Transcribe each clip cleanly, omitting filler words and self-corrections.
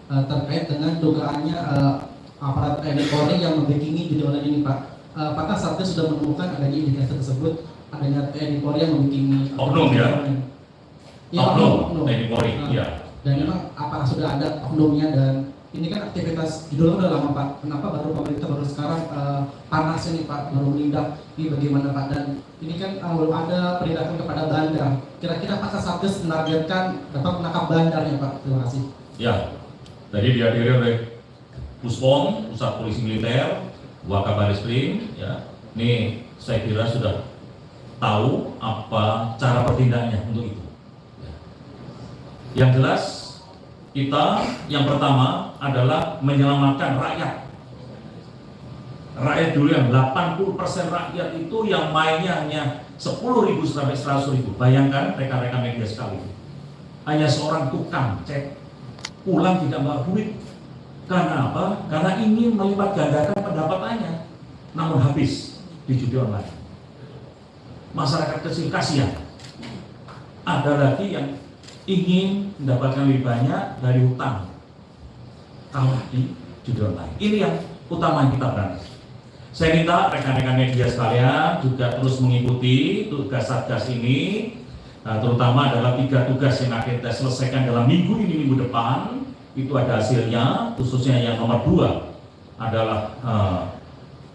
terkait dengan dugaannya aparat TNI Polri yang membackingi judi online ini, Pak. Apakah Satgas sudah menemukan adanya indikasi tersebut, adanya TNI Polri yang membackingi oknum ya? Ya, oknum TNI Polri, ya. Dan memang apakah sudah ada oknumnya, dan ini kan aktivitas judi online udah lama, Pak. Kenapa baru pemerintah baru sekarang panasnya nih, Pak, baru menindak ini bagaimana, Pak? Dan ini kan belum ada penindakan kepada bandar. Kira-kira apakah Satgas menargetkan dapat menangkap bandarnya, Pak? Terima kasih. Ya, tadi dihadiri oleh Puspom, Pusat Polisi Militer, Wakabarisreskrim, ya. Ini saya kira sudah tahu apa cara bertindaknya untuk itu. Ya. Yang jelas, kita yang pertama adalah menyelamatkan rakyat. Rakyat dulu yang 80% rakyat itu yang mainnya hanya 10.000 sampai 100.000. Bayangkan rekan-rekan media sekali. Hanya seorang tukang cek, pulang tidak bawa duit. Karena apa? Karena ingin melipat gandakan pendapatannya, namun habis di judi online. Masyarakat kecil kasihan. Ada lagi yang ingin mendapatkan lebih banyak dari hutang, kalah di judi online. Ini yang utama yang kita berantas. Saya minta rekan-rekan media sekalian juga terus mengikuti tugas Satgas ini, terutama adalah 3 tugas yang akan kita selesaikan dalam minggu ini, minggu depan. Itu ada hasilnya, khususnya yang nomor 2 adalah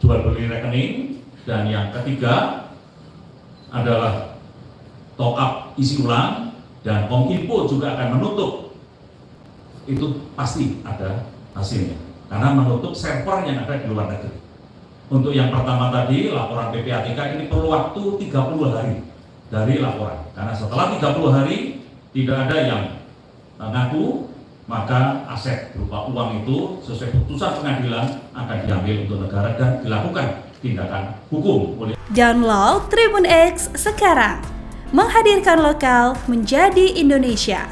jual beli rekening, dan yang ketiga adalah top up isi ulang, dan Kominfo juga akan menutup. Itu pasti ada hasilnya, karena menutup server yang ada di luar negeri. Untuk yang pertama tadi, laporan PPATK ini perlu waktu 30 hari dari laporan, karena setelah 30 hari tidak ada yang ngaku, maka aset berupa uang itu sesuai putusan pengadilan akan diambil untuk negara dan dilakukan tindakan hukum oleh. Download Tribun X sekarang, menghadirkan lokal menjadi Indonesia.